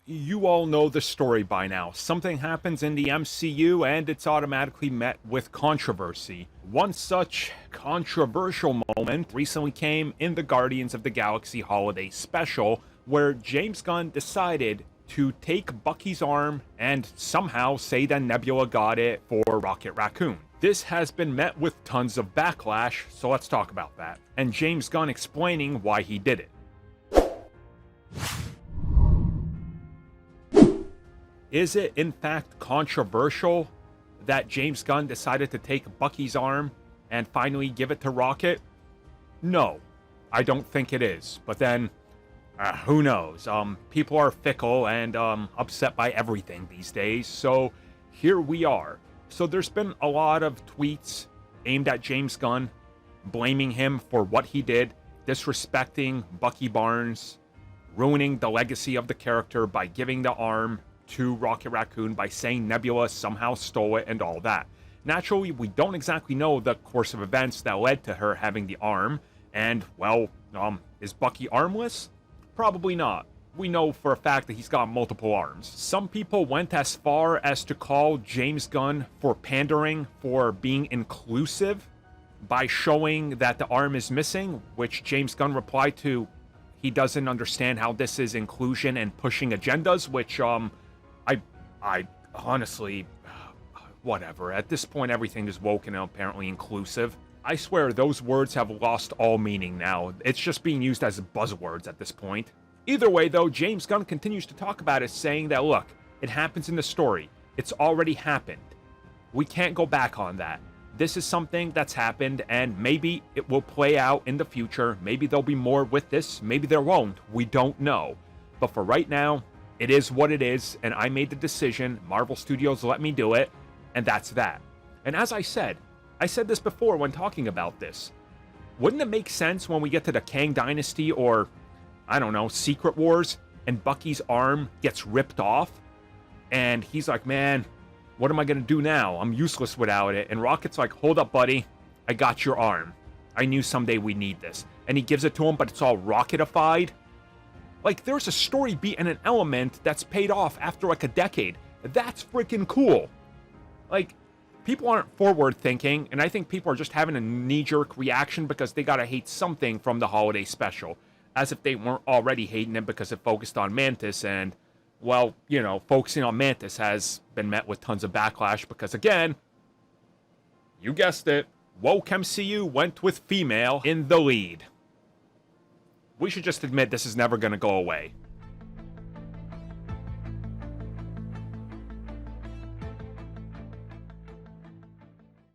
You all know the story by now. Something happens in the MCU and it's automatically met with controversy. One such controversial moment recently came in the Guardians of the Galaxy Holiday Special, where James Gunn decided to take Bucky's arm and somehow say that Nebula got it for Rocket Raccoon. This has been met with tons of backlash, so let's talk about that. And James Gunn explaining why he did it. Is it in fact controversial that James Gunn decided to take Bucky's arm and finally give it to Rocket? No, I don't think it is. But then, who knows? People are fickle and upset by everything these days, so here we are. So there's been a lot of tweets aimed at James Gunn, blaming him for what he did, disrespecting Bucky Barnes, ruining the legacy of the character by giving the arm to Rocket Raccoon, by saying Nebula somehow stole it and all that. Naturally, we don't exactly know the course of events that led to her having the arm, and, well, is Bucky armless? Probably not. We know for a fact that he's got multiple arms. Some people went as far as to call James Gunn for pandering, for being inclusive, by showing that the arm is missing, which James Gunn replied to, he doesn't understand how this is inclusion and pushing agendas, which, I honestly, whatever. At this point, everything is woke and apparently inclusive. I swear those words have lost all meaning now. It's just being used as buzzwords at this point. Either way, though, James Gunn continues to talk about it, saying that, look, it happens in the story. It's already happened. We can't go back on that. This is something that's happened, and maybe it will play out in the future. Maybe there'll be more with this. Maybe there won't. We don't know. But for right now, it is what it is, and I made the decision. Marvel Studios let me do it, and that's that. And as I said this before when talking about this. Wouldn't it make sense when we get to the Kang Dynasty or, I don't know, Secret Wars, and Bucky's arm gets ripped off, and he's like, man, what am I gonna do now? I'm useless without it. And Rocket's like, hold up, buddy. I got your arm. I knew someday we need this. And he gives it to him, but it's all rocketified. Like, there's a story beat and an element that's paid off after like a decade. That's freaking cool. Like, people aren't forward thinking, and I think people are just having a knee-jerk reaction because they gotta hate something from the holiday special. As if they weren't already hating it because it focused on Mantis, and, well, you know, focusing on Mantis has been met with tons of backlash because, again, you guessed it, woke MCU went with female in the lead. We should just admit this is never gonna go away.